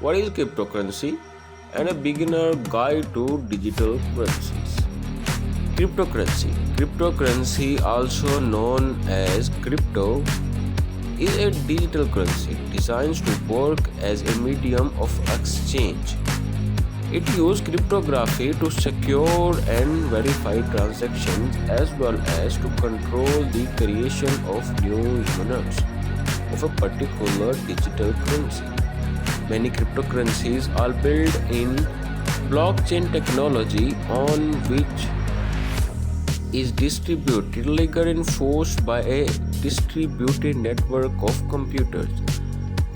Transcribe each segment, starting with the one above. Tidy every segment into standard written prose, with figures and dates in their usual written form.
What is cryptocurrency? And a beginner guide to digital currencies. Cryptocurrency. Cryptocurrency, also known as crypto, is a digital currency designed to work as a medium of exchange. It uses cryptography to secure and verify transactions as well as to control the creation of new units of a particular digital currency. Many cryptocurrencies are built in blockchain technology on which is distributed ledger enforced by a distributed network of computers.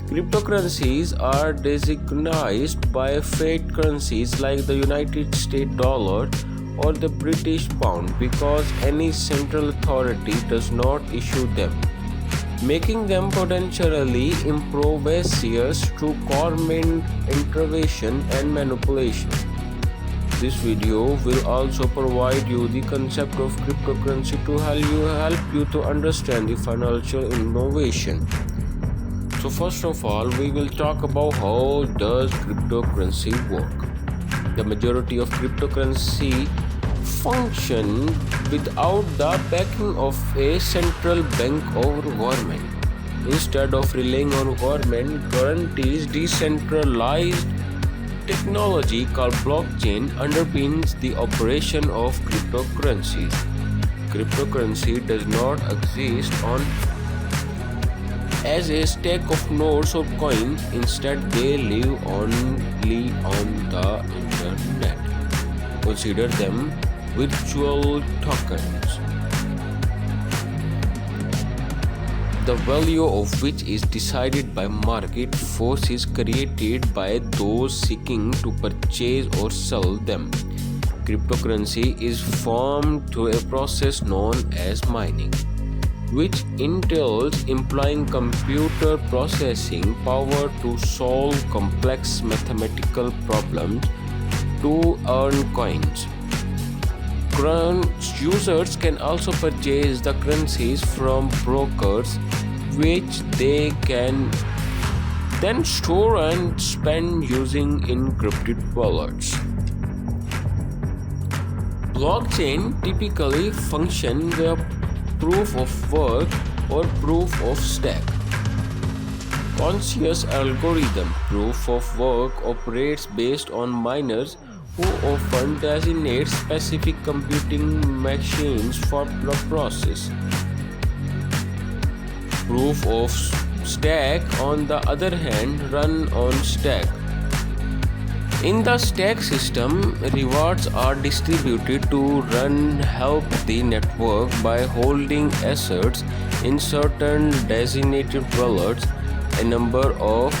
Cryptocurrencies are designated by fiat currencies like the United States dollar or the British pound because any central authority does not issue them, making them potentially impervious to government intervention and manipulation. This video will also provide you the concept of cryptocurrency to help you to understand the financial innovation. So first of all, we will talk about how does cryptocurrency work. The majority of cryptocurrency function without the backing of a central bank or government. Instead of relying on government guarantees, decentralized technology called blockchain underpins the operation of cryptocurrencies. Cryptocurrency does not exist on as a stack of notes or coins. Instead, they live only on the internet. Consider them virtual tokens, the value of which is decided by market forces created by those seeking to purchase or sell them. Cryptocurrency is formed through a process known as mining, which entails employing computer processing power to solve complex mathematical problems to earn coins. Users can also purchase the currencies from brokers, which they can then store and spend using encrypted wallets. Blockchain typically function via proof of work or proof of stake. Conscious algorithm proof of work operates based on miners who often designate specific computing machines for the process. Proof of stake, on the other hand, run on stake. In the stake system, rewards are distributed to help the network by holding assets in certain designated wallets. A number of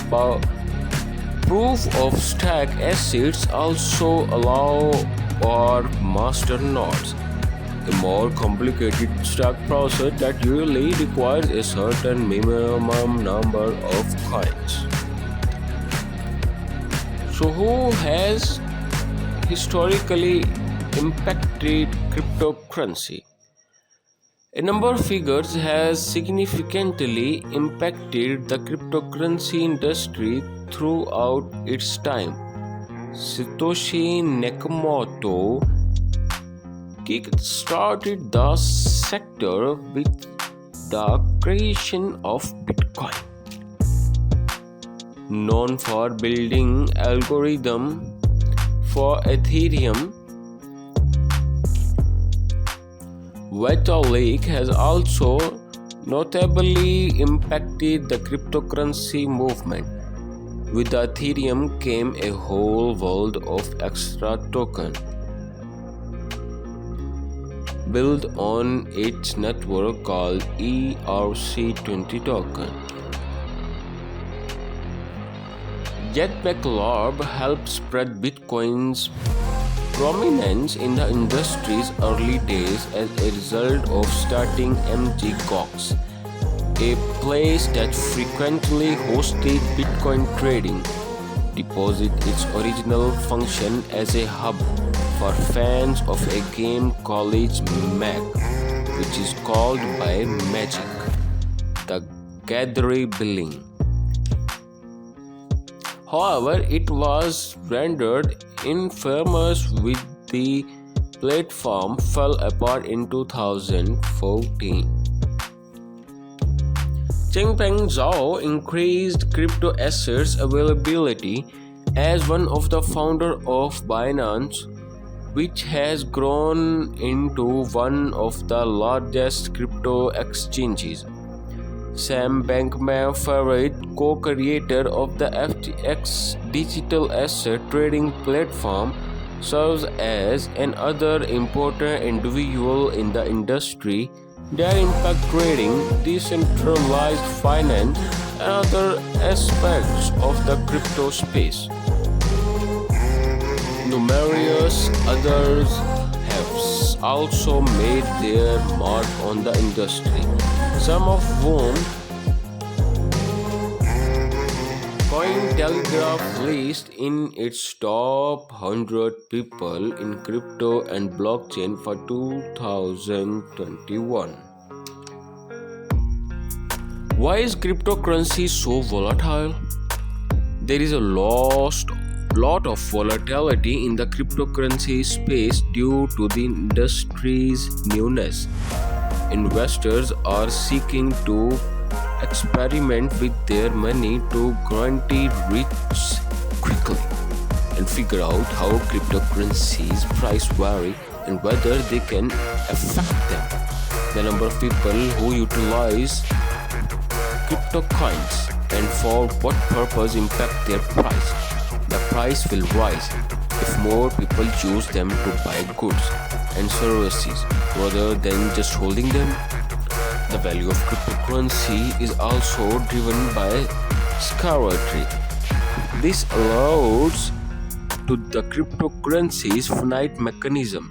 proof of stake assets also allow for master nodes, a more complicated stake process that usually requires a certain minimum number of coins. So, who has historically impacted cryptocurrency? A number of figures has significantly impacted the cryptocurrency industry throughout its time. Satoshi Nakamoto kick-started the sector with the creation of Bitcoin, known for building algorithm for Ethereum. Vitalik has also notably impacted the cryptocurrency movement. With Ethereum came a whole world of extra tokens built on its network called ERC20 token. Jetpack Lab helped spread Bitcoin's prominence in the industry's early days as a result of starting MGGox, a place that frequently hosted Bitcoin trading. Deposit its original function as a hub for fans of a game College Mag, which is called by Magic, the Gathering Billing. However, it was rendered infamous with the platform fell apart in 2014. Changpeng Zhao increased crypto assets availability as one of the founders of Binance, which has grown into one of the largest crypto exchanges. Sam Bankman-Fried, co-creator of the FTX digital asset trading platform, serves as another important individual in the industry. Their impact trading, decentralized finance, and other aspects of the crypto space. Numerous others have also made their mark on the industry, some of whom cointelegraph lists in its top 100 people in crypto and blockchain for 2021. Why is cryptocurrency so volatile? There is a lot of volatility in the cryptocurrency space due to the industry's newness. Investors are seeking to experiment with their money to guarantee rich quickly and figure out how cryptocurrencies price vary and whether they can affect them. The number of people who utilize crypto coins and for what purpose impact their price. The price will rise if more people use them to buy goods and services rather than just holding them. The value of cryptocurrency is also driven by scarcity. This allows to the cryptocurrency's finite mechanism.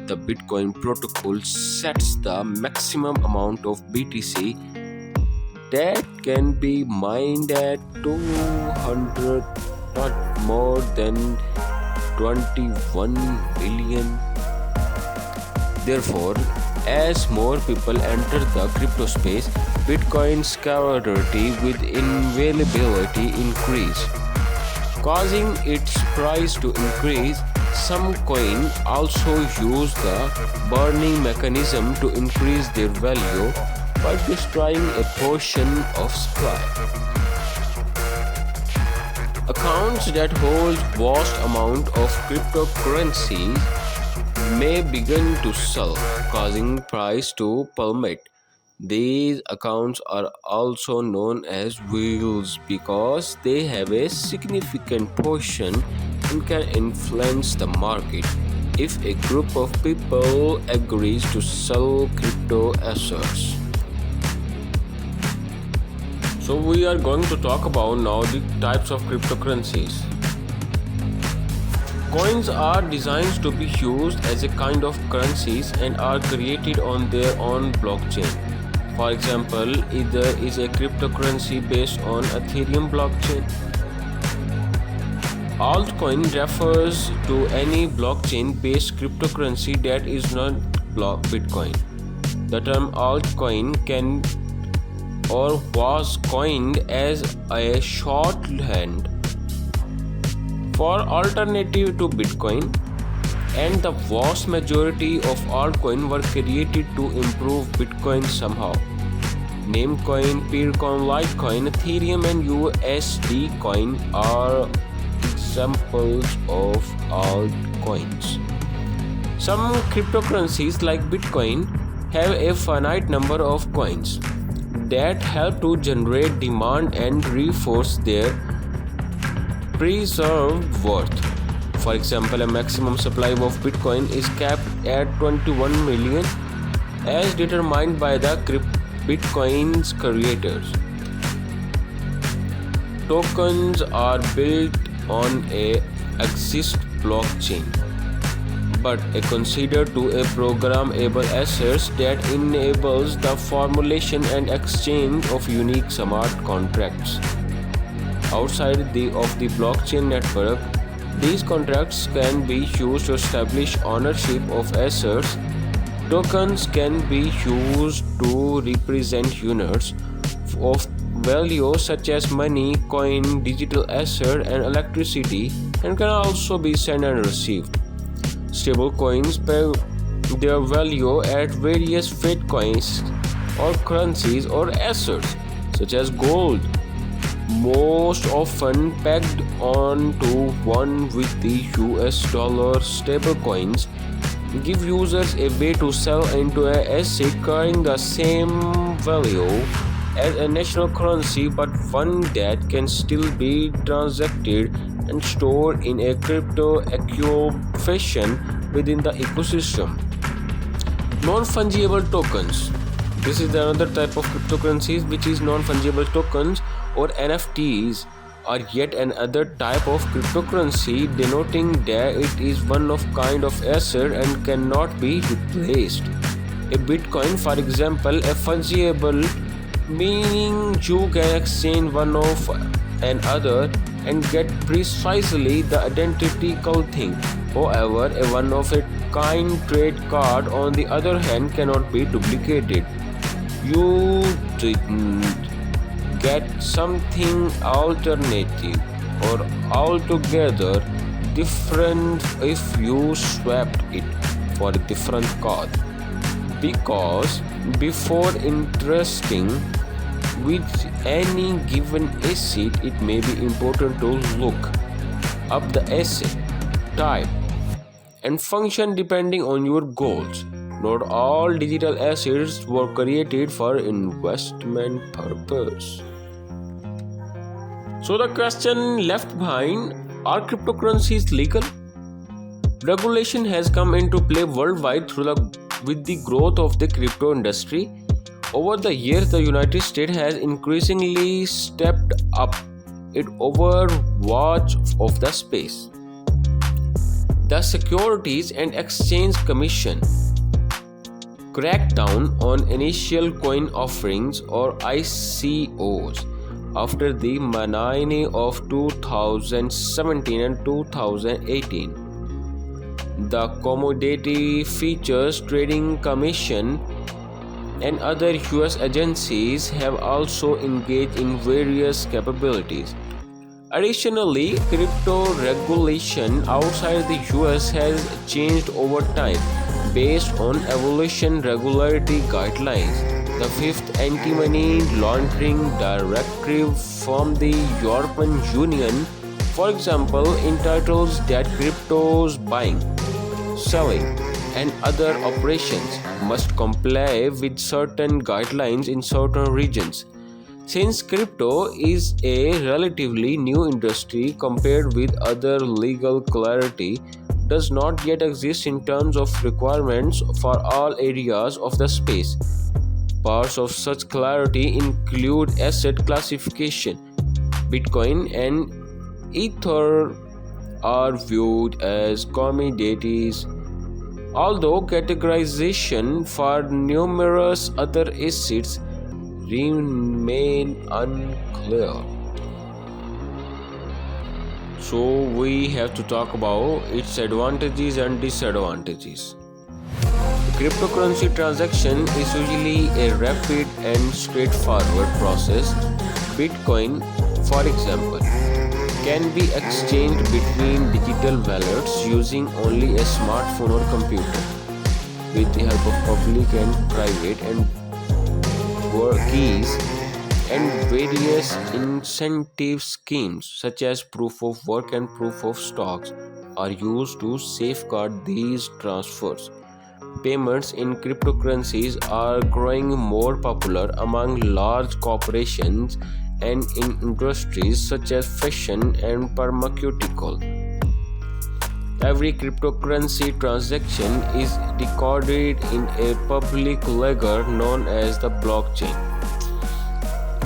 The Bitcoin protocol sets the maximum amount of BTC that can be mined at 200, not more than 21 billion. Therefore, as more people enter the crypto space, Bitcoin scarcity with availability increase, causing its price to increase. Some coins also use the burning mechanism to increase their value by destroying a portion of supply. Accounts that hold vast amount of cryptocurrencies may begin to sell, causing price to plummet. These accounts are also known as whales because they have a significant portion and can influence the market if a group of people agrees to sell crypto assets. So we are going to talk about now the types of cryptocurrencies. Coins are designed to be used as a kind of currencies and are created on their own blockchain. For example, either is a cryptocurrency based on Ethereum blockchain. Altcoin refers to any blockchain-based cryptocurrency that is not Bitcoin. The term altcoin can or was coined as a shorthand for alternative to Bitcoin, and the vast majority of altcoins were created to improve Bitcoin somehow. Namecoin, Peercoin, Litecoin, Ethereum and USD coin are examples of altcoins. Some cryptocurrencies like Bitcoin have a finite number of coins that help to generate demand and reinforce their preserved worth. For example, a maximum supply of Bitcoin is capped at 21 million as determined by the Bitcoin's creators. Tokens are built on a exist blockchain but are considered to a programmable assets that enables the formulation and exchange of unique smart contracts. Outside of the blockchain network, these contracts can be used to establish ownership of assets. Tokens can be used to represent units, of value such as money, coin, digital asset, and electricity, and can also be sent and received. Stable coins pay their value at various fiat coins or currencies or assets such as gold, most often pegged onto one with the US dollar. Stablecoins give users a way to sell into an asset carrying the same value as a national currency, but one that can still be transacted and stored in a crypto-secure fashion within the ecosystem. Non-fungible tokens. This is another type of cryptocurrencies, which is non-fungible tokens or NFTs are yet another type of cryptocurrency, denoting that it is one of kind of asset and cannot be replaced. A Bitcoin, for example, a fungible, meaning you can exchange one of another and get precisely the identical thing. However, a one-of-a-kind trade card, on the other hand, cannot be duplicated. You didn't get something alternative or altogether different if you swapped it for a different card. Because before interesting with any given asset, it may be important to look up the asset type and function depending on your goals. Not all digital assets were created for investment purpose. So the question left behind, are cryptocurrencies legal? Regulation has come into play worldwide with the growth of the crypto industry. Over the years, the United States has increasingly stepped up its overwatch of the space. The Securities and Exchange Commission cracked down on initial coin offerings or ICOs after the mania of 2017 and 2018. The Commodity Futures Trading Commission and other US agencies have also engaged in various capabilities. Additionally, crypto regulation outside the US has changed over time based on evolution regulatory guidelines. The fifth anti-money laundering directive from the European Union, for example, entitles that crypto's buying, selling, and other operations must comply with certain guidelines in certain regions. Since crypto is a relatively new industry compared with other, legal clarity does not yet exist in terms of requirements for all areas of the space. Parts of such clarity include asset classification. Bitcoin and Ether are viewed as commodities, although categorization for numerous other assets remain unclear. So we have to talk about its advantages and disadvantages. Cryptocurrency transaction is usually a rapid and straightforward process. Bitcoin, for example, can be exchanged between digital wallets using only a smartphone or computer with the help of public and private and keys, and various incentive schemes such as proof of work and proof of stocks are used to safeguard these transfers. Payments in cryptocurrencies are growing more popular among large corporations and in industries such as fashion and pharmaceutical. Every cryptocurrency transaction is recorded in a public ledger known as the blockchain,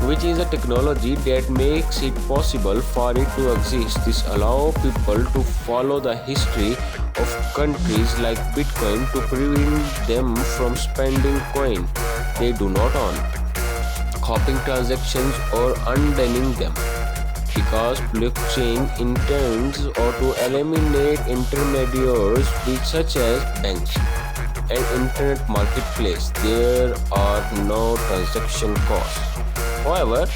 which is a technology that makes it possible for it to exist. This allows people to follow the history of countries like Bitcoin to prevent them from spending coin they do not own, copying transactions or undoing them. Because blockchain intends or to eliminate intermediaries such as banks and internet marketplace, there are no transaction costs. However,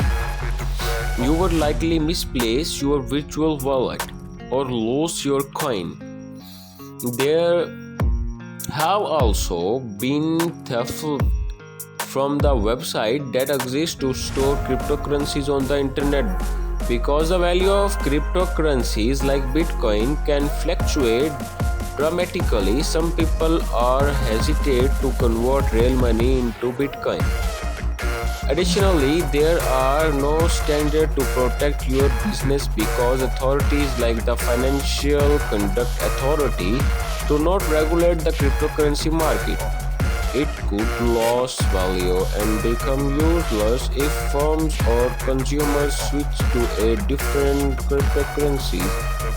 you would likely misplace your virtual wallet or lose your coin. There have also been theft from the website that exists to store cryptocurrencies on the internet. Because the value of cryptocurrencies like Bitcoin can fluctuate dramatically, some people are hesitant to convert real money into Bitcoin. Additionally, there are no standards to protect your business because authorities like the Financial Conduct Authority do not regulate the cryptocurrency market. It could lose value and become useless if firms or consumers switch to a different cryptocurrency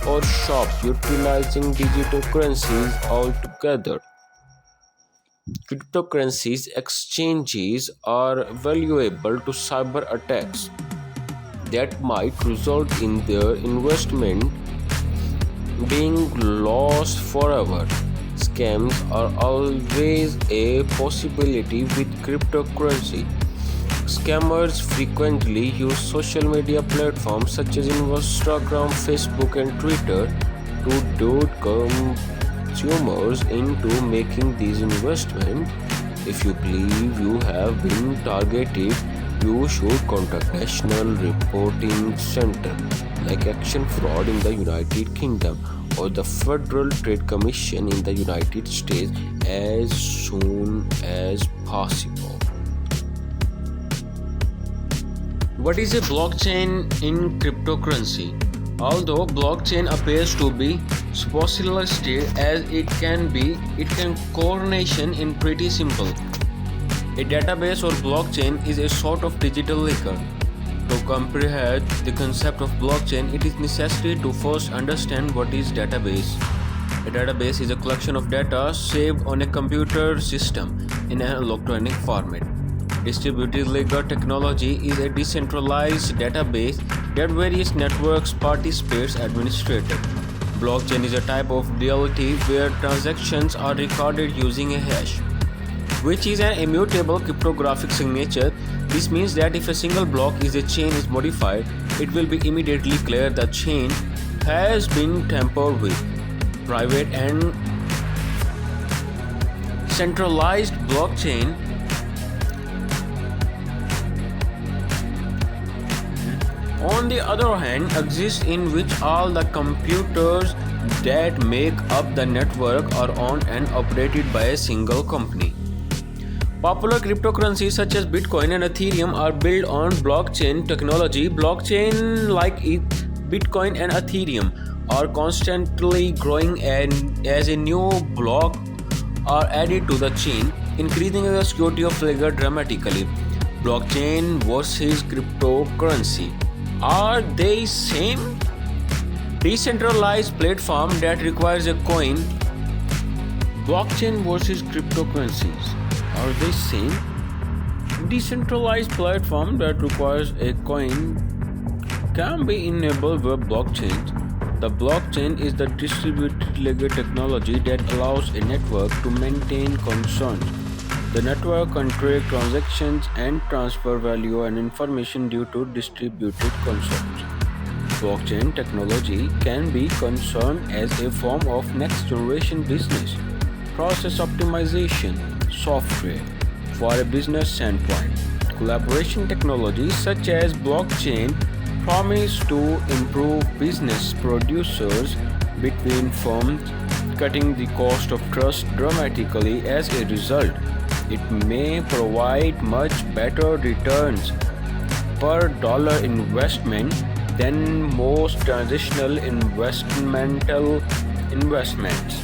or shop utilizing digital currencies altogether. Cryptocurrencies exchanges are valuable to cyber attacks that might result in their investment being lost forever. Scams are always a possibility with cryptocurrency. Scammers frequently use social media platforms such as Instagram, Facebook, and Twitter to dupe consumers into making these investments. If you believe you have been targeted, you should contact National Reporting Center like Action Fraud in the United Kingdom or the Federal Trade Commission in the United States as soon as possible. What is a blockchain in cryptocurrency? Although blockchain appears to be specialized as it can coordination in pretty simple. A database or blockchain is a sort of digital ledger. To comprehend the concept of blockchain, it is necessary to first understand what is database. A database is a collection of data saved on a computer system in an electronic format. Distributed ledger technology is a decentralized database that various networks participate administrated. Blockchain is a type of reality where transactions are recorded using a hash, which is an immutable cryptographic signature. This means that if a single block in a chain is modified, it will be immediately clear the chain has been tampered with. Private and centralized blockchain on the other hand exist in which all the computers that make up the network are owned and operated by a single company. Popular cryptocurrencies such as Bitcoin and Ethereum are built on blockchain technology. Blockchain like Bitcoin and Ethereum are constantly growing, and as a new block are added to the chain, increasing the security of ledger dramatically. Blockchain versus cryptocurrency. Are they same? Decentralized platform that requires a coin. Blockchain versus cryptocurrencies. Are they same? Decentralized platform that requires a coin can be enabled with blockchains. The blockchain is the distributed ledger technology that allows a network to maintain concerns. The network can track transactions and transfer value and information due to distributed concerns. Blockchain technology can be concerned as a form of next-generation business process optimization software for a business standpoint. Collaboration technologies such as blockchain promise to improve business producers between firms, cutting the cost of trust dramatically. As a result, it may provide much better returns per dollar investment than most traditional investmental investments.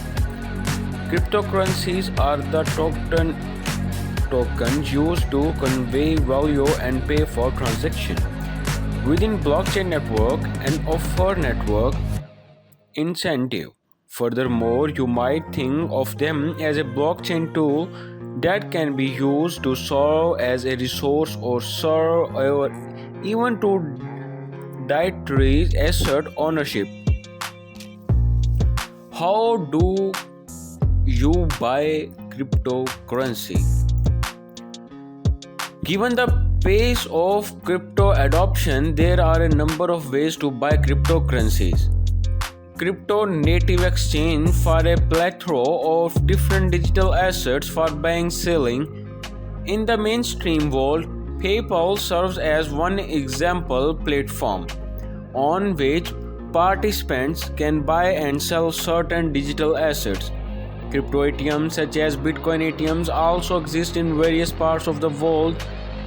Cryptocurrencies are the tokens used to convey value and pay for transactions within blockchain network and offer network incentive. Furthermore, you might think of them as a blockchain tool that can be used to serve as a resource or serve or even to dietary asset ownership. How do you buy cryptocurrency? Given the pace of crypto adoption, there are a number of ways to buy cryptocurrencies. Crypto native exchange for a plethora of different digital assets for buying selling. In the mainstream world, PayPal serves as one example platform on which participants can buy and sell certain digital assets. Crypto ATMs such as Bitcoin ATMs also exist in various parts of the world.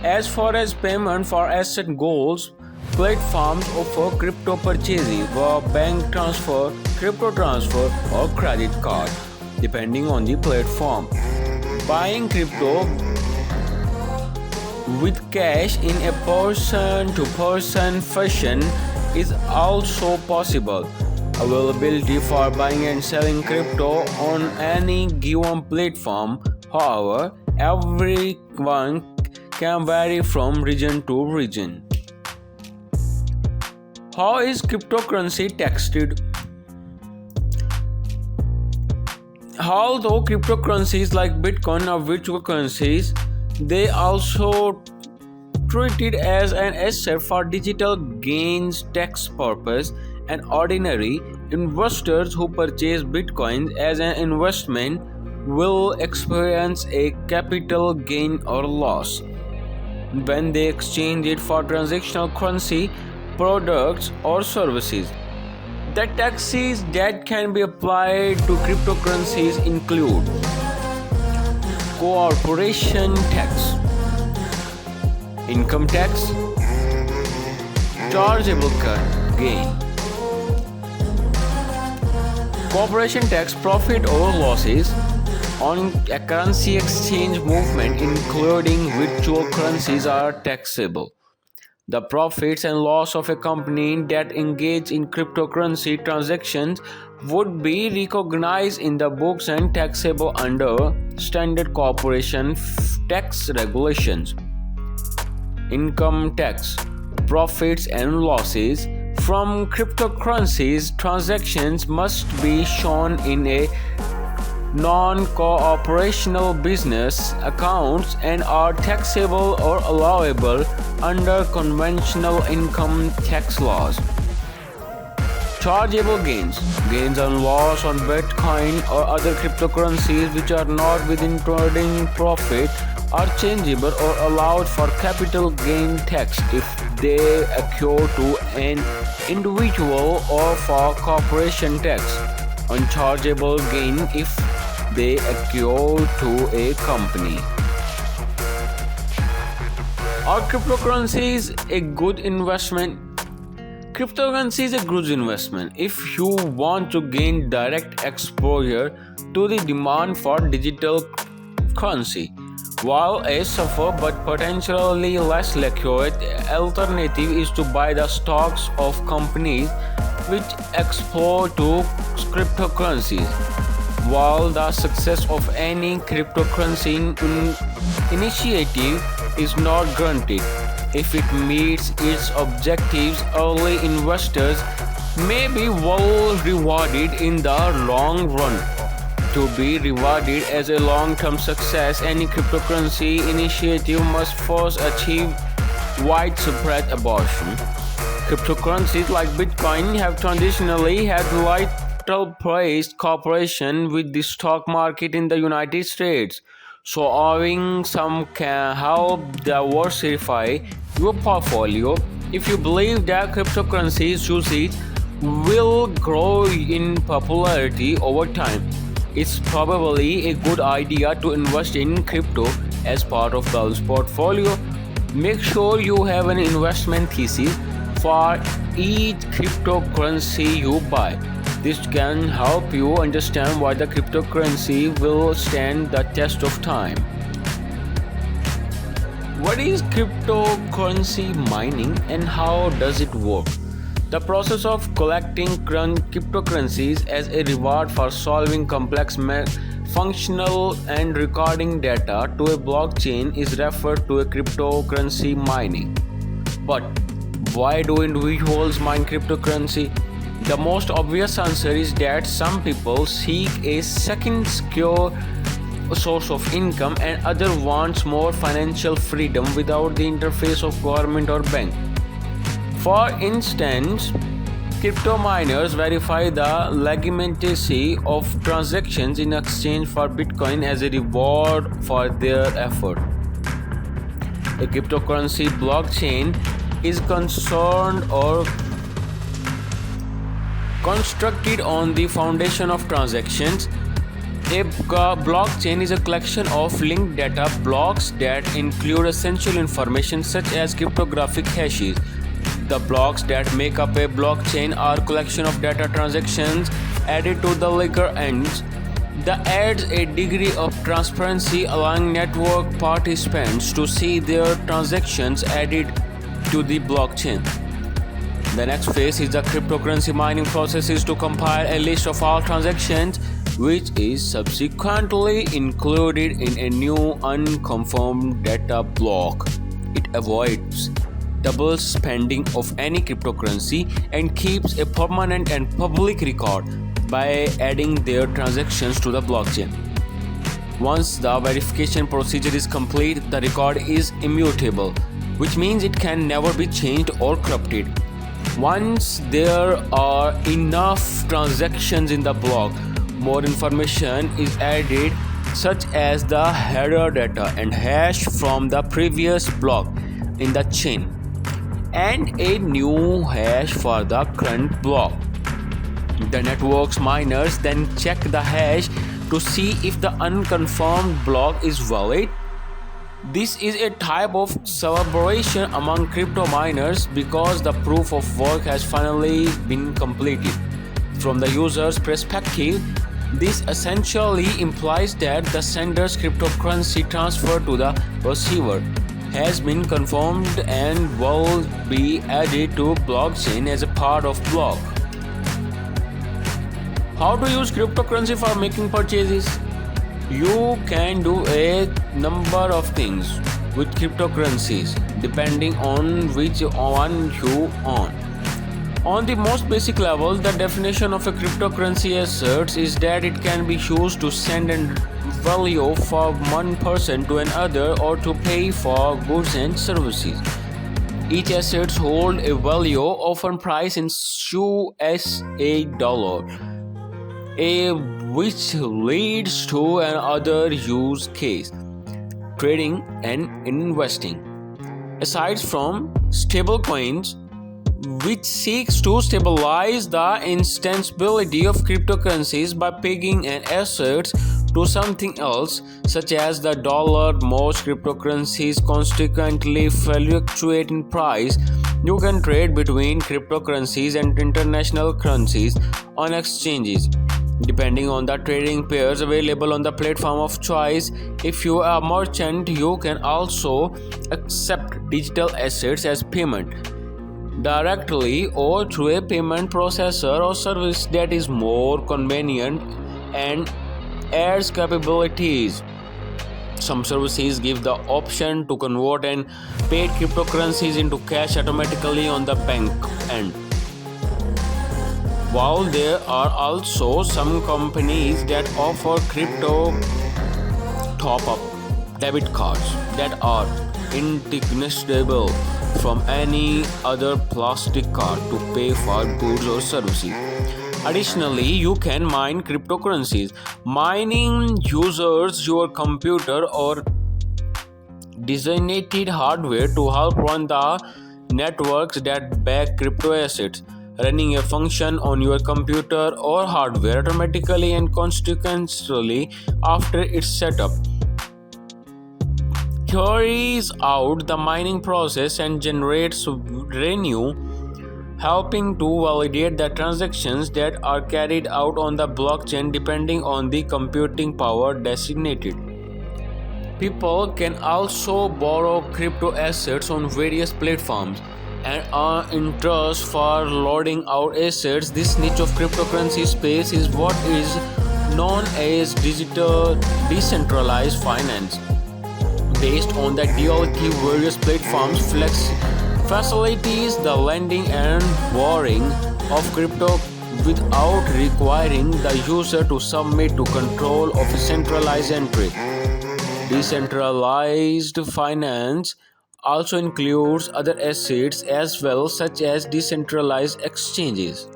As far as payment for asset goals, platforms offer crypto purchases via bank transfer, crypto transfer, or credit card, depending on the platform. Buying crypto with cash in a person-to-person fashion is also possible. Availability for buying and selling crypto on any given platform, however, everyone can vary from region to region. How is cryptocurrency taxed? Although cryptocurrencies like Bitcoin are virtual currencies, they also treated as an asset for digital gains tax purpose, and ordinary investors who purchase Bitcoin as an investment will experience a capital gain or loss when they exchange it for transactional currency, products, or services. The taxes that can be applied to cryptocurrencies include corporation tax, income tax, chargeable gain, corporation tax, profit or losses on a currency exchange movement including virtual currencies are taxable. The profits and loss of a company that engage in cryptocurrency transactions would be recognized in the books and taxable under standard corporation tax regulations. Income tax, profits and losses from cryptocurrencies transactions must be shown in a non-cooperational business accounts and are taxable or allowable under conventional income tax laws. Chargeable gains, gains on loss on Bitcoin or other cryptocurrencies which are not within trading profit are changeable or allowed for capital gain tax if they occur to an individual or for corporation tax. Unchargeable gain if they occur to a company. Are cryptocurrencies a good investment? Cryptocurrency is a good investment if you want to gain direct exposure to the demand for digital currency, while a safer but potentially less liquid alternative is to buy the stocks of companies which export to cryptocurrencies. While the success of any cryptocurrency initiative is not guaranteed, if it meets its objectives, early investors may be well rewarded in the long run. To be rewarded as a long-term success, any cryptocurrency initiative must first achieve widespread adoption. Cryptocurrencies like Bitcoin have traditionally had little priced cooperation with the stock market in the United States, so owning some can help diversify your portfolio. If you believe that cryptocurrencies usage will grow in popularity over time, it's probably a good idea to invest in crypto as part of the portfolio. Make sure you have an investment thesis for each cryptocurrency you buy. This can help you understand why the cryptocurrency will stand the test of time. What is cryptocurrency mining and how does it work? The process of collecting cryptocurrencies as a reward for solving complex functional and recording data to a blockchain is referred to as cryptocurrency mining. But why do individuals mine cryptocurrency? The most obvious answer is that some people seek a second secure source of income, and other wants more financial freedom without the interface of government or bank. For instance, crypto miners verify the legitimacy of transactions in exchange for Bitcoin as a reward for their effort. A cryptocurrency blockchain is concerned or constructed on the foundation of transactions. A blockchain is a collection of linked data blocks that include essential information such as cryptographic hashes. The blocks that make up a blockchain are a collection of data transactions added to the ledger ends. That adds a degree of transparency, allowing network participants to see their transactions added to the blockchain. The next phase is the cryptocurrency mining process is to compile a list of all transactions, which is subsequently included in a new unconfirmed data block. It avoids double spending of any cryptocurrency and keeps a permanent and public record by adding their transactions to the blockchain. Once the verification procedure is complete, the record is immutable, which means it can never be changed or corrupted. Once there are enough transactions in the block, more information is added, such as the header data and hash from the previous block in the chain, and a new hash for the current block. The network's miners then check the hash to see if the unconfirmed block is valid. This is a type of celebration among crypto miners because the proof of work has finally been completed. From the user's perspective, this essentially implies that the sender's cryptocurrency transfer to the receiver has been confirmed and will be added to blockchain as a part of block. How to use cryptocurrency for making purchases? You can do a number of things with cryptocurrencies depending on which one you own. On the most basic level, the definition of a cryptocurrency asserts is that it can be used to send a value from one person to another or to pay for goods and services. Each asset holds a value often priced in USA dollar, which leads to another use case, trading and investing. Aside from stablecoins, which seeks to stabilize the instability of cryptocurrencies by pegging an asset to something else, such as the dollar, most cryptocurrencies consequently fluctuate in price. You can trade between cryptocurrencies and international currencies on exchanges, depending on the trading pairs available on the platform of choice. If you are a merchant, you can also accept digital assets as payment directly or through a payment processor or service that is more convenient and adds capabilities. Some services give the option to convert and paid cryptocurrencies into cash automatically on the bank end. While there are also some companies that offer crypto top-up debit cards that are indistinguishable from any other plastic card to pay for goods or services. Additionally, you can mine cryptocurrencies. Mining uses your computer or designated hardware to help run the networks that back crypto assets. Running a function on your computer or hardware automatically and consequentially after its setup carries out the mining process and generates revenue, helping to validate the transactions that are carried out on the blockchain depending on the computing power designated. People can also borrow crypto assets on various platforms and earn interest for loading out assets. This niche of cryptocurrency space is what is known as digital decentralized finance. Based on the DLT, various platforms facilities the lending and borrowing of crypto without requiring the user to submit to control of a centralized entry. Decentralized finance also includes other assets as well, such as decentralized exchanges.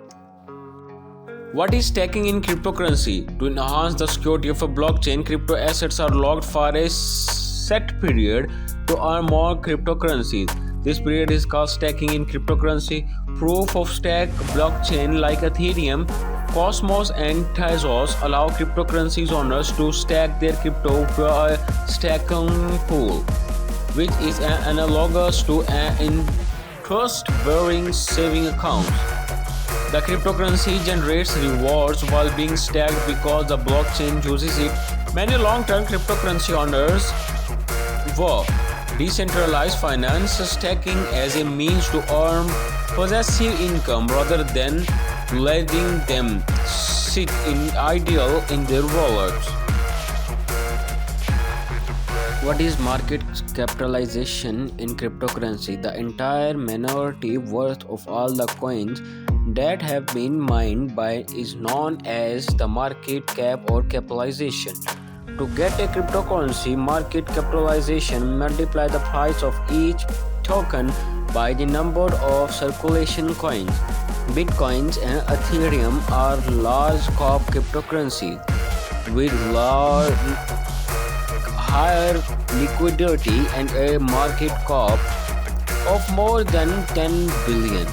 What is staking in cryptocurrency? To enhance the security of a blockchain, crypto assets are locked for a set period to earn more cryptocurrencies. This period is called staking in cryptocurrency. Proof of stake blockchain like Ethereum, Cosmos, and Tezos allow cryptocurrencies owners to stack their crypto via a staking pool, which is analogous to an interest-bearing saving account. The cryptocurrency generates rewards while being stacked because the blockchain uses it. Many long-term cryptocurrency owners were decentralized finance, staking as a means to earn passive income rather than letting them sit idle in their wallets. What is market capitalization in cryptocurrency? The entire minority worth of all the coins that have been mined by is known as the market cap or capitalization. To get a cryptocurrency market capitalization, multiply the price of each token by the number of circulation coins. Bitcoins and Ethereum are large cap cryptocurrencies with higher liquidity and a market cap of more than $10 billion.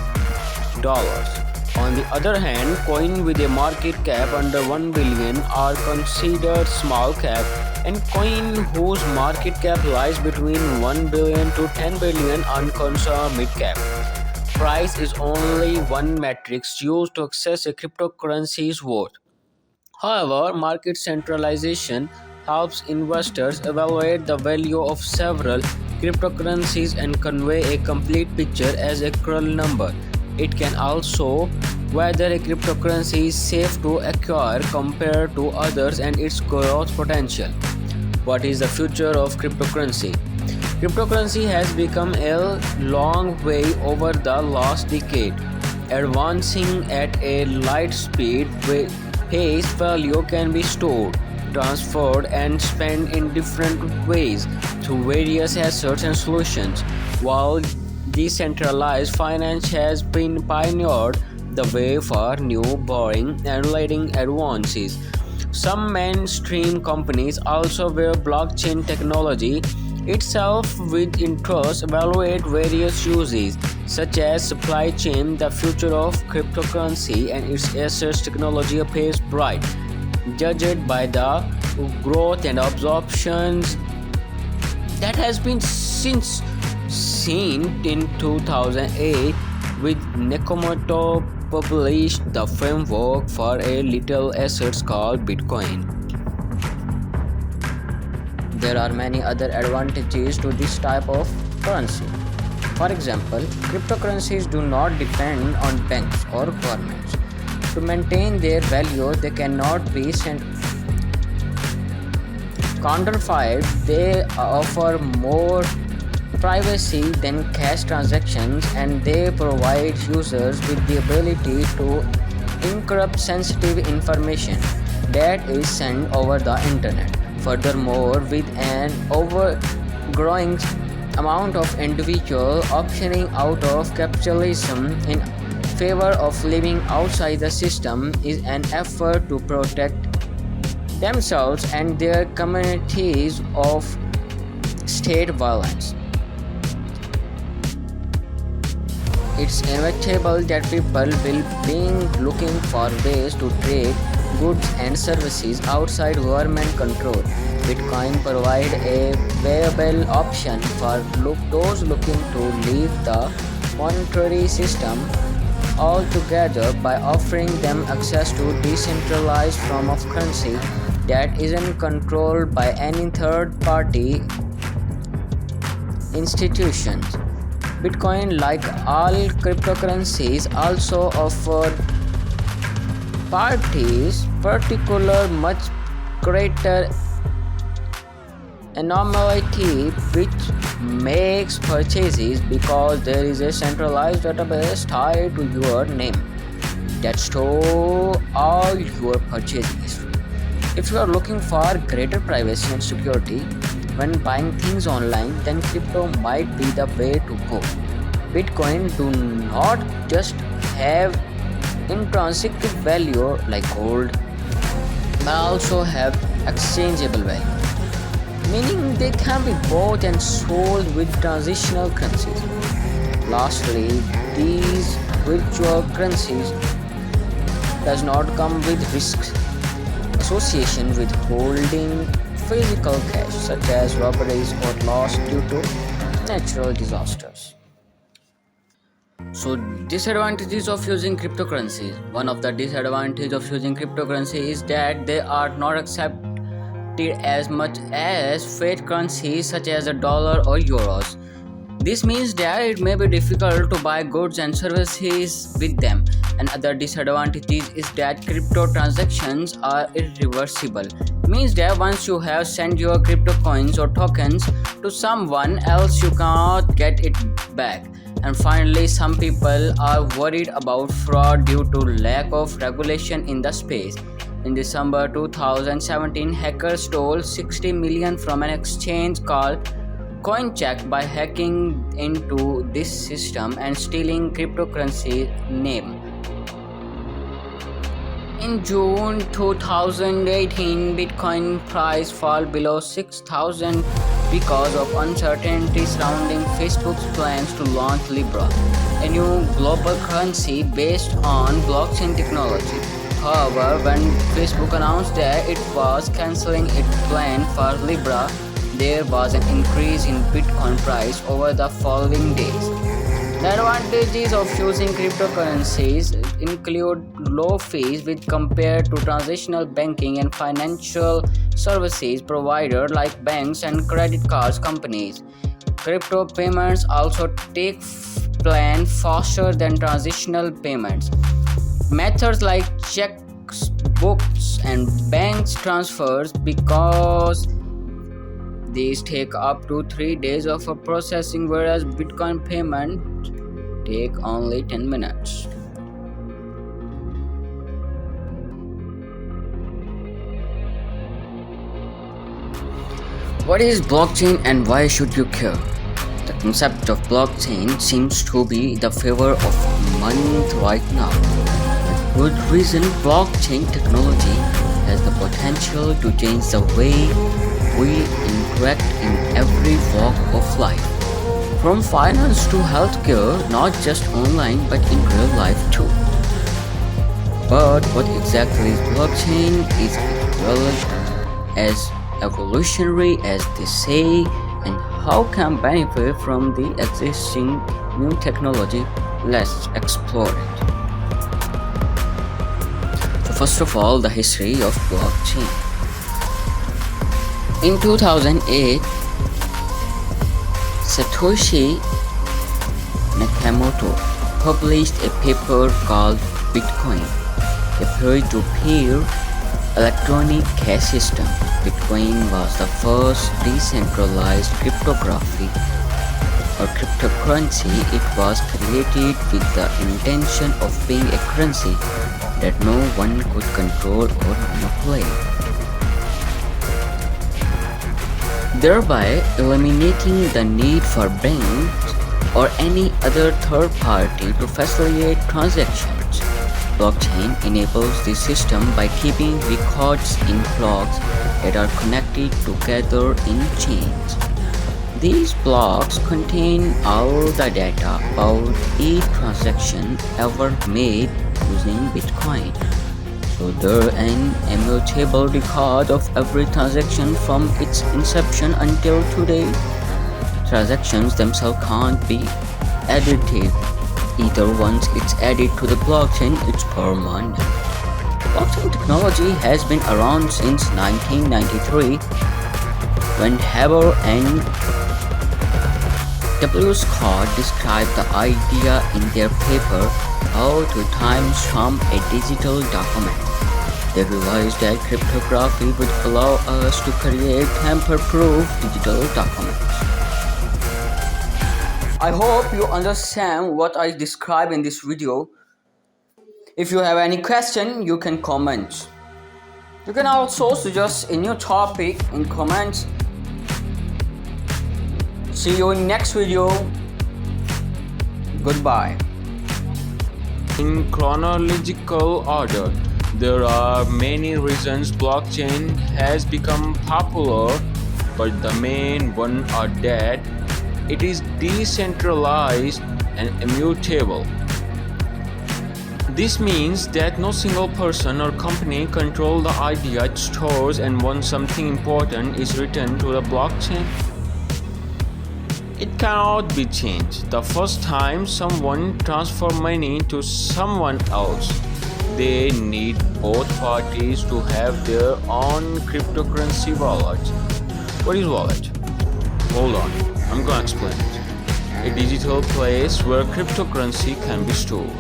On the other hand, coins with a market cap under 1 billion are considered small cap, and coins whose market cap lies between 1 billion to 10 billion are considered mid cap. Price is only one metric used to assess a cryptocurrency's worth. However, market centralization helps investors evaluate the value of several cryptocurrencies and convey a complete picture as a real number. It can also whether a cryptocurrency is safe to acquire compared to others and its growth potential. What is the future of cryptocurrency? Cryptocurrency has become a long way over the last decade, advancing at a light speed where pace value can be stored, transferred, and spent in different ways through various assets and solutions. While decentralized finance has been pioneered the way for new borrowing and lending advances, some mainstream companies also where blockchain technology itself with interest evaluate various uses such as supply chain. The future of cryptocurrency and its assets technology appears bright, judged by the growth and absorptions that has been since seen in 2008 with Nakamoto published the framework for a little assets called Bitcoin. There are many other advantages to this type of currency. For example, cryptocurrencies do not depend on banks or governments. To maintain their value, they cannot be counterfeit. They offer more privacy than cash transactions, and they provide users with the ability to encrypt sensitive information that is sent over the internet. Furthermore, with an overgrowing amount of individuals optioning out of capitalism in favor of living outside the system is an effort to protect themselves and their communities of state violence. It's inevitable that people will be looking for ways to trade goods and services outside government control. Bitcoin provides a viable option for those looking to leave the monetary system altogether by offering them access to decentralized form of currency that isn't controlled by any third-party institutions. Bitcoin, like all cryptocurrencies, also offer parties particular much greater anonymity, which makes purchases because there is a centralized database tied to your name. that store all your purchasing history. If you are looking for greater privacy and security when buying things online, then crypto might be the way to go. Bitcoin do not just have intrinsic value like gold, but also have exchangeable value, meaning they can be bought and sold with transitional currencies. Lastly, these virtual currencies does not come with risks association with holding physical cash such as robberies or loss due to natural disasters. So disadvantages of using cryptocurrencies. One of the disadvantages of using cryptocurrency is that they are not accepted as much as fiat currencies such as the dollar or euros. This means that it may be difficult to buy goods and services with them. Another disadvantage is that crypto transactions are irreversible. Means that once you have sent your crypto coins or tokens to someone else, you cannot get it back. And finally, some people are worried about fraud due to lack of regulation in the space. In December 2017, hackers stole 60 million from an exchange called coindcx by hacking into this system and stealing cryptocurrency name. In June 2018, Bitcoin price fell below 6,000 because of uncertainty surrounding Facebook's plans to launch Libra, a new global currency based on blockchain technology. However, when Facebook announced that it was canceling its plan for Libra, there was an increase in Bitcoin price over the following days. The advantages of using cryptocurrencies include low fees when compared to traditional banking and financial services providers like banks and credit card companies. Crypto payments also take place faster than traditional payments. Methods like checks, books, and bank transfers because these take up to 3 days of a processing, whereas Bitcoin payment take only 10 minutes. What is blockchain and why should you care? The concept of blockchain seems to be the favor of month right now. With good reason, blockchain technology has the potential to change the way we interact in every walk of life. From finance to healthcare, not just online but in real life too. But what exactly is blockchain? Is it really as evolutionary as they say? And how can benefit from the existing new technology? Let's explore it. So first of all, the history of blockchain. In 2008, Satoshi Nakamoto published a paper called Bitcoin, a peer-to-peer electronic cash system. Bitcoin was the first decentralized cryptography or cryptocurrency. It was created with the intention of being a currency that no one could control or manipulate, thereby eliminating the need for banks or any other third party to facilitate transactions. Blockchain enables this system by keeping records in blocks that are connected together in chains. These blocks contain all the data about each transaction ever made using Bitcoin. So there are an immutable record of every transaction from its inception until today. Transactions themselves can't be edited either. Once it's added to the blockchain, it's permanent. Blockchain technology has been around since 1993 when Haber and W. Scott described the idea in their paper How to Timestamp a Digital Document. They realized that cryptography would allow us to create tamper-proof digital documents. I hope you understand what I described in this video. If you have any question, you can comment. You can also suggest a new topic in comments. See you in next video. Goodbye. In chronological order, there are many reasons blockchain has become popular, but the main one are that it is decentralized and immutable. This means that no single person or company control the idea it stores, and once something important is written to the blockchain, it cannot be changed. The first time someone transfers money to someone else, they need both parties to have their own cryptocurrency wallet. What is wallet? Hold on, I'm gonna explain it. A digital place where cryptocurrency can be stored.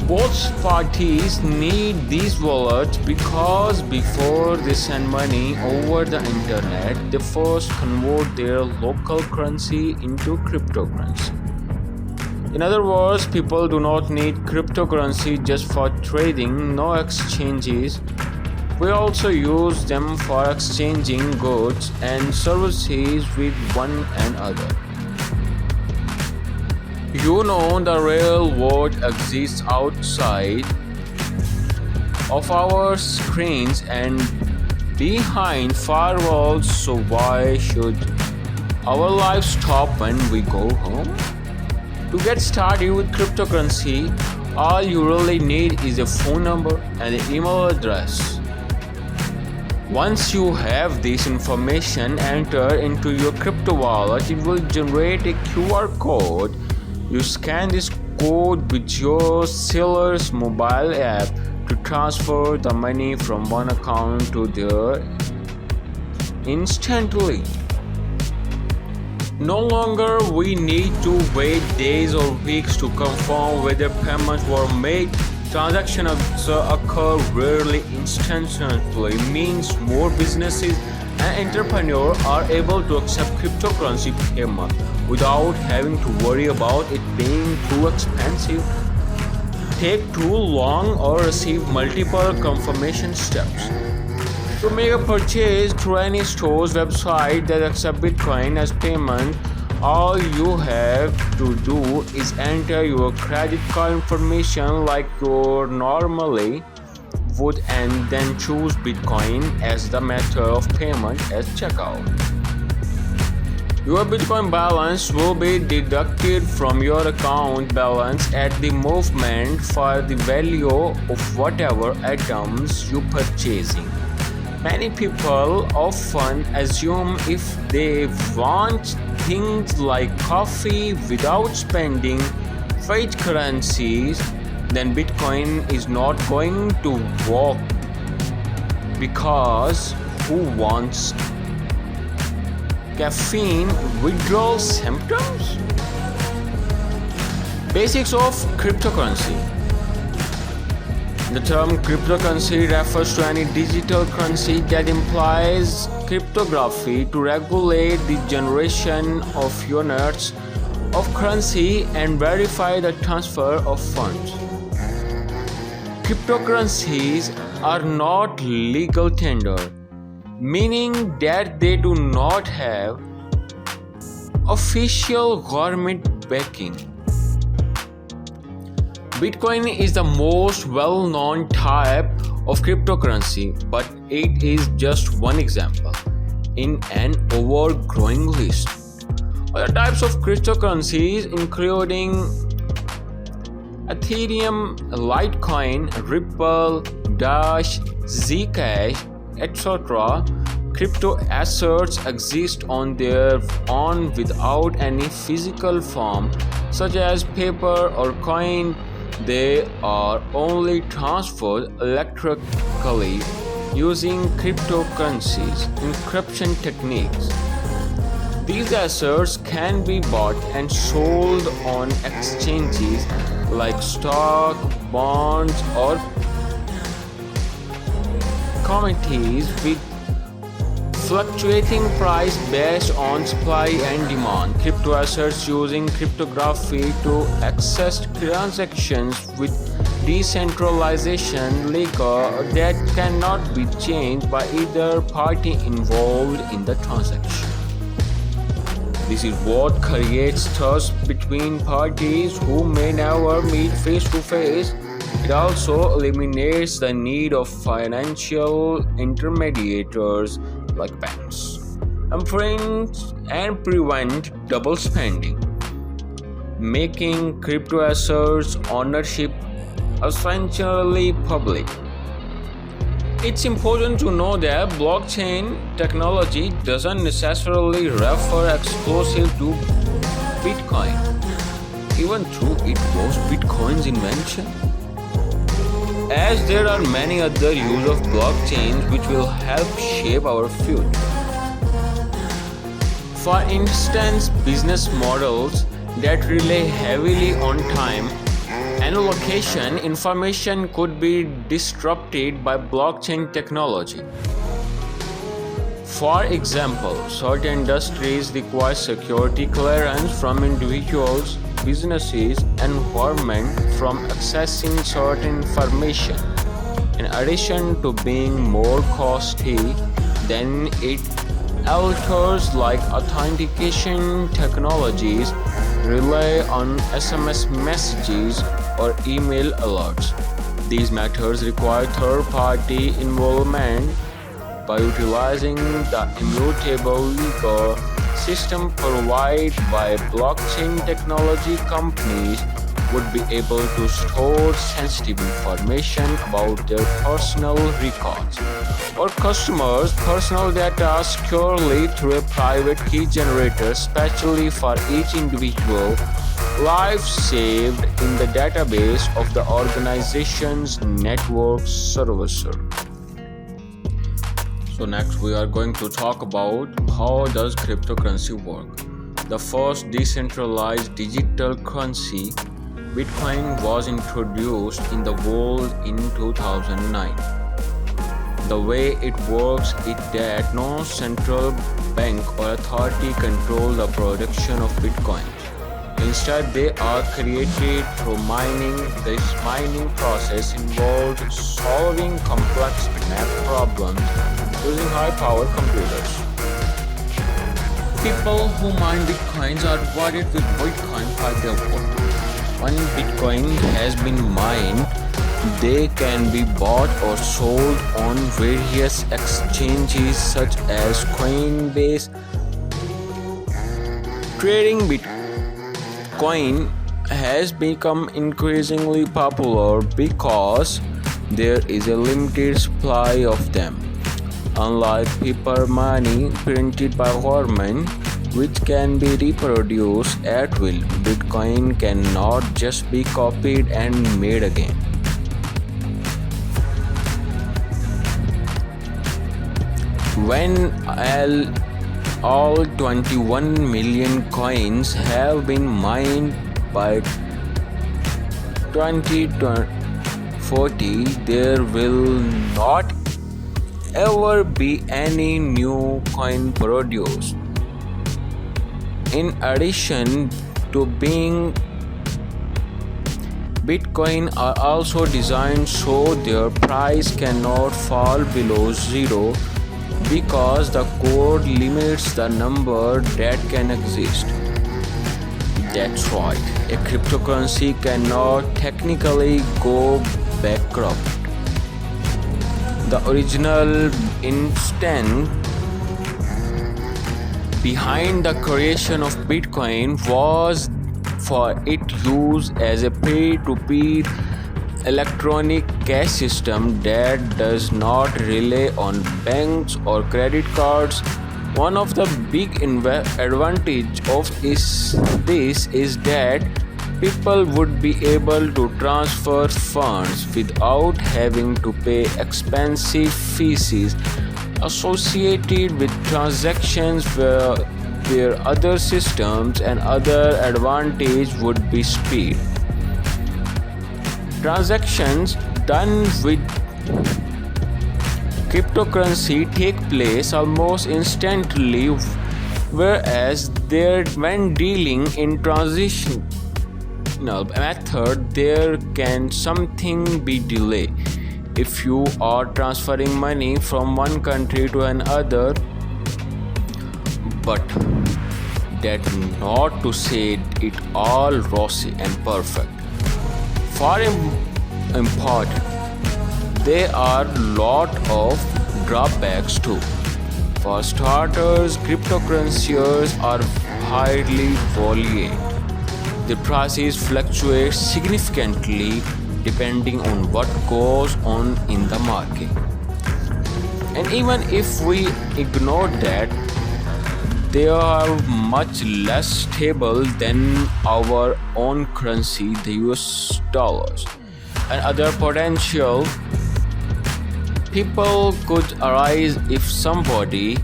Both parties need these wallets because before they send money over the internet, they first convert their local currency into cryptocurrency. In other words, people do not need cryptocurrency just for trading, no exchanges. We also use them for exchanging goods and services with one another. You know, the real world exists outside of our screens and behind firewalls, so why should our lives stop when we go home? To get started with cryptocurrency, all you really need is a phone number and an email address. Once you have this information entered into your crypto wallet, it will generate a QR code. You scan this code with your seller's mobile app to transfer the money from one account to the other instantly. No longer we need to wait days or weeks to confirm whether payments were made. Transactions occur rarely instantly, means more businesses and entrepreneurs are able to accept cryptocurrency payment without having to worry about it being too expensive, take too long, or receive multiple confirmation steps. To make a purchase through any store's website that accepts Bitcoin as payment, all you have to do is enter your credit card information like you normally would and then choose Bitcoin as the method of payment at checkout. Your Bitcoin balance will be deducted from your account balance at the movement for the value of whatever items you purchasing. Many people often assume if they want things like coffee without spending fiat currencies, then Bitcoin is not going to work, because who wants caffeine withdrawal symptoms? Basics of cryptocurrency. The term cryptocurrency refers to any digital currency that implies cryptography to regulate the generation of units of currency and verify the transfer of funds. Cryptocurrencies are not legal tender, meaning that they do not have official government backing. Bitcoin is the most well-known type of cryptocurrency, but it is just one example in an ever-growing list. Other types of cryptocurrencies including Ethereum, Litecoin, Ripple, Dash, Zcash, etc. Crypto assets exist on their own without any physical form, such as paper or coin. They are only transferred electronically using cryptocurrencies encryption techniques. These assets can be bought and sold on exchanges like stock, bonds, or commodities with fluctuating price based on supply and demand. Crypto assets using cryptography to access transactions with decentralization legal that cannot be changed by either party involved in the transaction. This is what creates trust between parties who may never meet face to face. It also eliminates the need of financial intermediators like banks and prevent double spending, making crypto assets ownership essentially public. It's important to know that blockchain technology doesn't necessarily refer exclusively to Bitcoin, even though it was Bitcoin's invention, as there are many other uses of blockchains which will help shape our future. For instance, business models that rely heavily on time and location information could be disrupted by blockchain technology. For example, certain industries require security clearance from individuals, businesses, and government from accessing certain information. In addition to being more costly than it alters like authentication technologies rely on SMS messages or email alerts. These methods require third-party involvement. By utilizing the immutable legal system provided by blockchain technology, companies would be able to store sensitive information about their personal records or customers' personal data securely through a private key generator, especially for each individual life saved in the database of the organization's network servicer. So next we are going to talk about how does cryptocurrency work. The first decentralized digital currency, Bitcoin, was introduced in the world in 2009. The way it works is that no central bank or authority controls the production of Bitcoin. Instead, they are created through mining. This mining process involves solving complex math problems using high-powered computers. People who mine Bitcoins are rewarded with Bitcoin for their work. When Bitcoin has been mined, they can be bought or sold on various exchanges such as Coinbase. Trading Bitcoin has become increasingly popular because there is a limited supply of them. Unlike paper money printed by government, which can be reproduced at will, Bitcoin cannot just be copied and made again. When all 21 million coins have been mined by 2040, there will not ever be any new coin produced. In addition to being Bitcoin are also designed so their price cannot fall below zero because the code limits the number that can exist. That's right, a cryptocurrency cannot technically go bankrupt. The original intent behind the creation of Bitcoin was for its use as a peer-to-peer electronic cash system that does not rely on banks or credit cards. One of the big advantages of this is that people would be able to transfer funds without having to pay expensive fees associated with transactions where other systems and other advantage would be speed. Transactions done with cryptocurrency take place almost instantly, whereas when dealing in transitional method there can something be delay. If you are transferring money from one country to another, but that not to say it all rosy and perfect. Far important, there are lot of drawbacks too. For starters, cryptocurrencies are highly volatile. The prices fluctuate significantly depending on what goes on in the market. And even if we ignore that, they are much less stable than our own currency, the US dollars. And other potential people could arise if somebody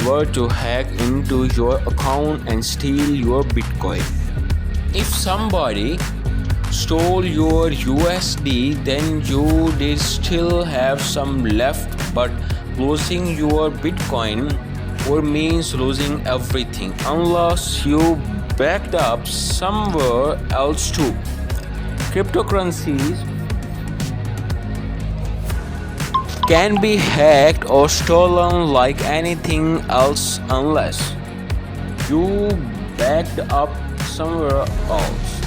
were to hack into your account and steal your Bitcoin. If somebody stole your USD, then you did still have some left, but losing your Bitcoin would means losing everything unless you backed up somewhere else too. Cryptocurrencies can be hacked or stolen like anything else unless you backed up somewhere else.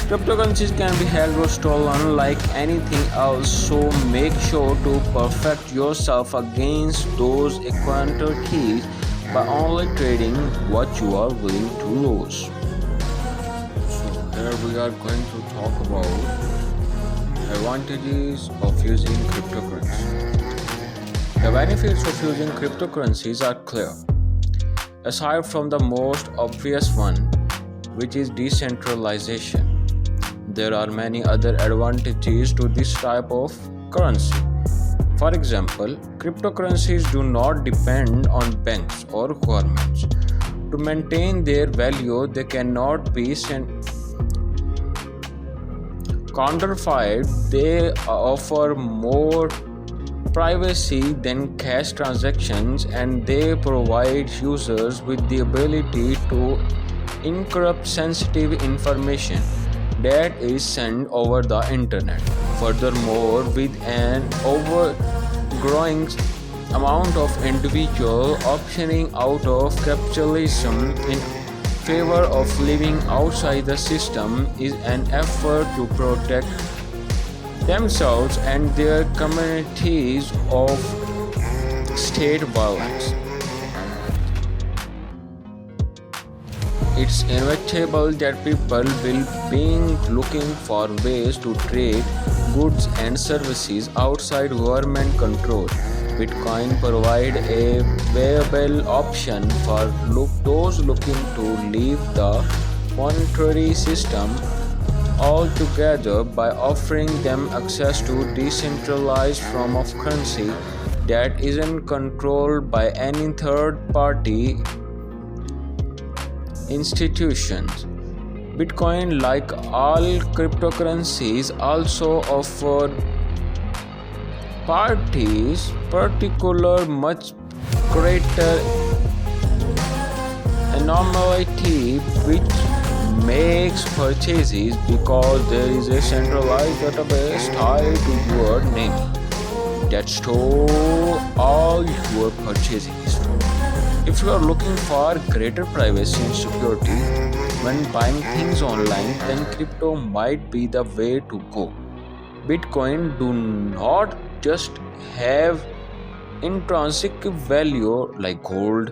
Cryptocurrencies can be hacked or stolen like anything else, so make sure to protect yourself against those quantities by only trading what you are willing to lose. So here we are going to talk about advantages of using cryptocurrency. The benefits of using cryptocurrencies are clear. Aside from the most obvious one, which is decentralization, there are many other advantages to this type of currency. For example, cryptocurrencies do not depend on banks or governments. To maintain their value, they cannot be counterfeit. They offer more privacy than cash transactions, and they provide users with the ability to encrypt sensitive information that is sent over the internet. Furthermore, with an overgrowing amount of individuals optioning out of capitalism in favor of living outside the system is an effort to protect themselves and their communities of state violence. It's inevitable that people will be looking for ways to trade goods and services outside government control. Bitcoin provides a viable option for those looking to leave the monetary system altogether by offering them access to decentralized form of currency that isn't controlled by any third-party institutions. Bitcoin, like all cryptocurrencies, also offer parties particular much greater anonymity, which makes purchases because there is a centralized database tied to your name that store all your purchasing history. If you are looking for greater privacy and security when buying things online, then crypto might be the way to go. Bitcoin do not just have intrinsic value like gold,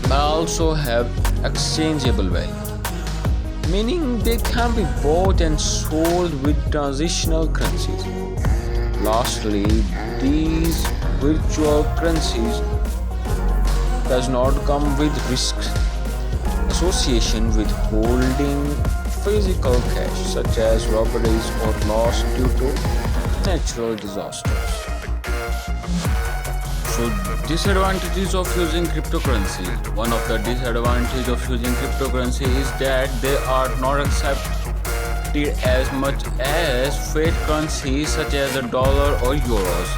but also have exchangeable value, meaning they can be bought and sold with transitional currencies. Lastly, these virtual currencies does not come with risks association with holding physical cash, such as robberies or loss due to natural disasters. So, disadvantages of using cryptocurrency. One of the disadvantages of using cryptocurrency is that they are not accepted as much as fiat currencies such as the dollar or euros.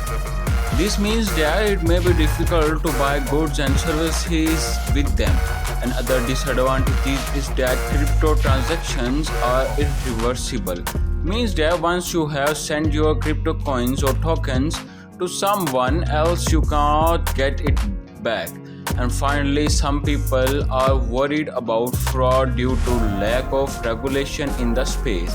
This means that it may be difficult to buy goods and services with them. Another disadvantage is that crypto transactions are irreversible. Means that once you have sent your crypto coins or tokens to someone else, you cannot get it back. And finally, some people are worried about fraud due to lack of regulation in the space.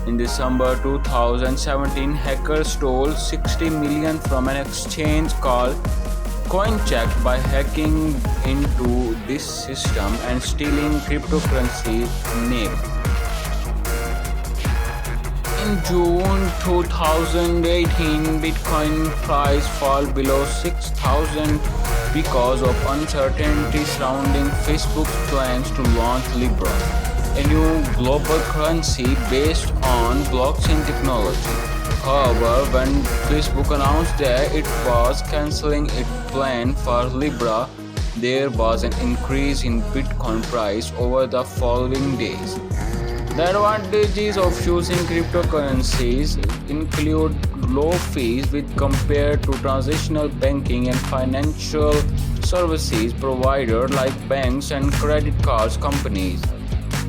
In December 2017, hackers stole 60 million from an exchange called coindcx by hacking into this system and stealing cryptocurrency name. In June 2018, Bitcoin price fell below 6,000 because of uncertainty surrounding Facebook's plans to launch Libra, a new global currency based on blockchain technology. However, when Facebook announced that it was canceling its plan for Libra, there was an increase in Bitcoin price over the following days. The advantages of using cryptocurrencies include low fees with compared to traditional banking and financial services providers like banks and credit cards companies.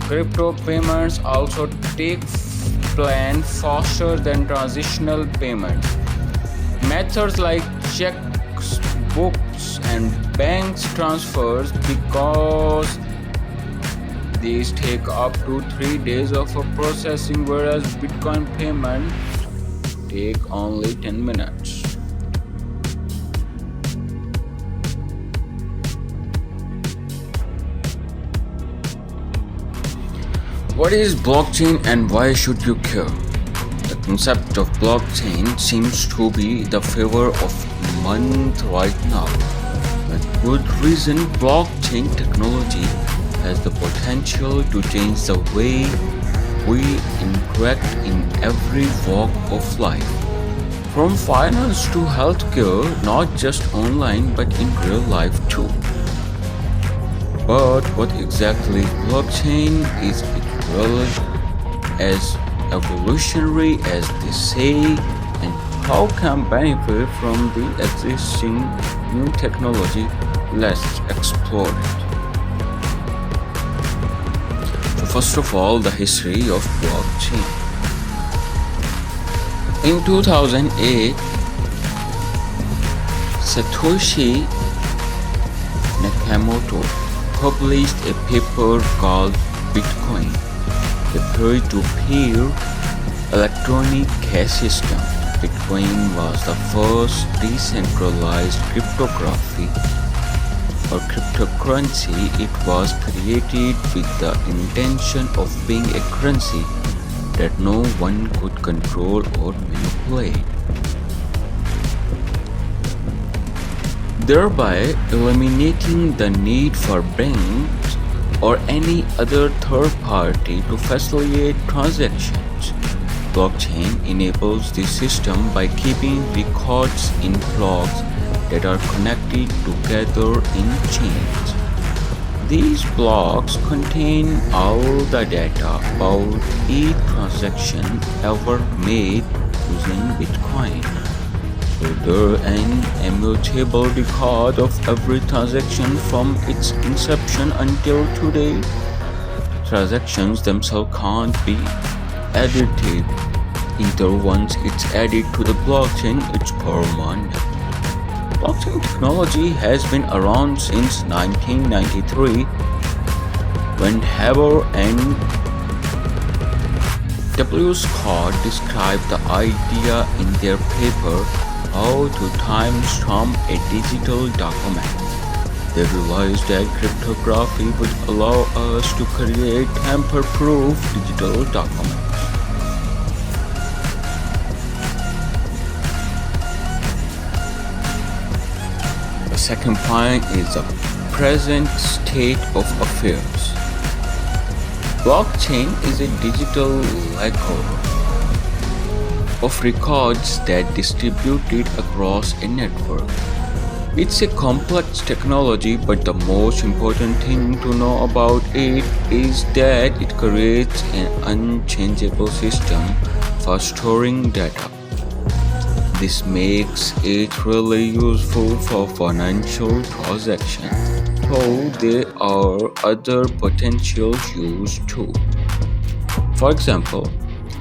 Crypto payments also take place faster than traditional payments. Methods like checks, books, and bank transfers because these take up to 3 days of processing, whereas Bitcoin payments take only 10 minutes. What is blockchain and why should you care? The concept of blockchain seems to be the favor of month right now. With good reason, blockchain technology has the potential to change the way we interact in every walk of life. From finance to healthcare, not just online but in real life too. But what exactly blockchain is it really as evolutionary as they say, and how can benefit from the existing new technology? Let's explore it. First of all, the history of blockchain. In 2008, Satoshi Nakamoto published a paper called Bitcoin, a peer-to-peer electronic cash system. Bitcoin was the first decentralized cryptography or cryptocurrency. It was created with the intention of being a currency that no one could control or manipulate, thereby eliminating the need for banks or any other third party to facilitate transactions. Blockchain enables this system by keeping records in blocks that are connected together in chains. These blocks contain all the data about each transaction ever made using Bitcoin. So they're an immutable record of every transaction from its inception until today. Transactions themselves can't be edited either. Once it's added to the blockchain, it's permanent. Blockchain technology has been around since 1993 when Haber and W. Scott described the idea in their paper How to Timestamp a Digital Document. They realized that cryptography would allow us to create tamper-proof digital documents. The second point is the present state of affairs. Blockchain is a digital ledger of records that distributed across a network. It's a complex technology, but the most important thing to know about it is that it creates an unchangeable system for storing data. This makes it really useful for financial transactions, though there are other potential use too. For example,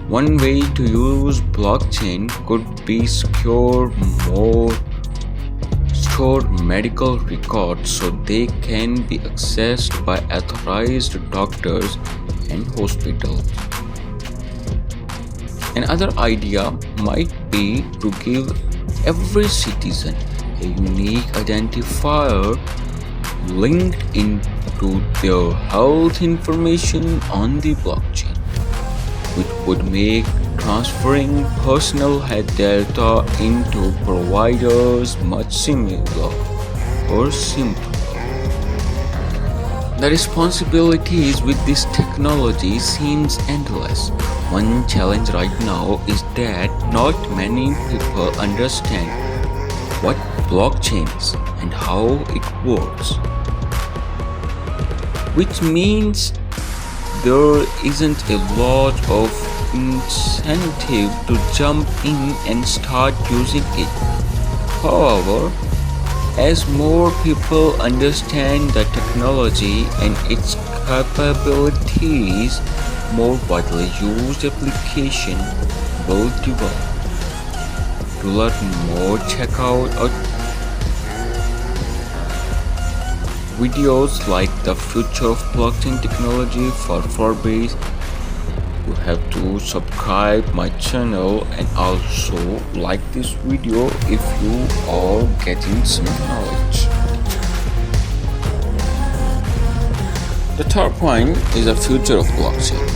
one way to use blockchain could be store medical records so they can be accessed by authorized doctors and hospitals. Another idea might be to give every citizen a unique identifier linked into their health information on the blockchain, which would make transferring personal health data into providers much similar or simple. The responsibilities with this technology seems endless. One challenge right now is that not many people understand what blockchain is and how it works, which means there isn't a lot of incentive to jump in and start using it. However, as more people understand the technology and its capabilities, more widely used application will develop. To learn more, check out our videos like the future of blockchain technology for Forbes. You have to subscribe my channel and also like this video if you are getting some knowledge. The third point is the future of blockchain.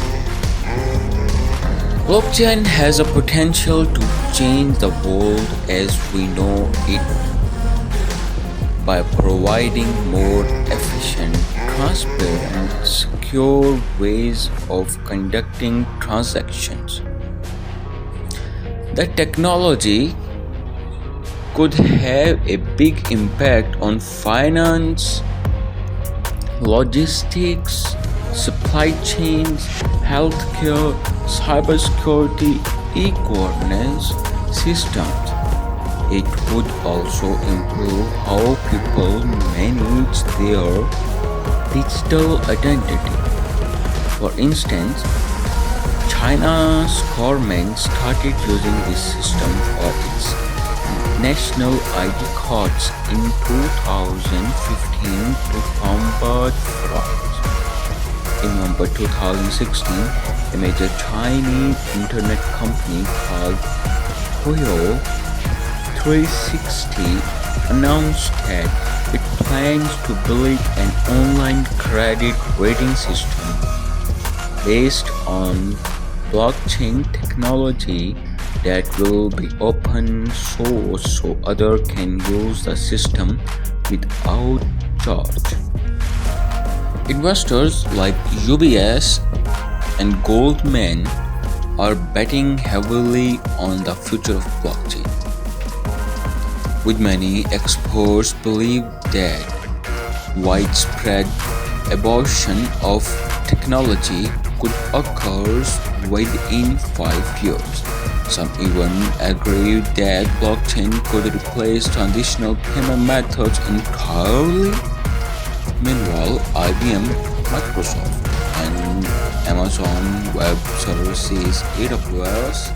Blockchain has a potential to change the world as we know it by providing more efficient, transparent, secure ways of conducting transactions. The technology could have a big impact on finance, logistics, supply chains, healthcare, cybersecurity, e-governance systems. It would also improve how people manage their digital identity. For instance, China's government started using this system for its national ID cards in 2015 to combat fraud. In November 2016, a major Chinese internet company called Huyo 360 announced that it plans to build an online credit rating system based on blockchain technology that will be open source so others can use the system without charge. Investors like UBS and Goldman are betting heavily on the future of blockchain, with many experts believe that widespread adoption of technology could occur within 5 years. Some even agree that blockchain could replace traditional payment methods entirely. Meanwhile, IBM, Microsoft, and Amazon Web Services (AWS)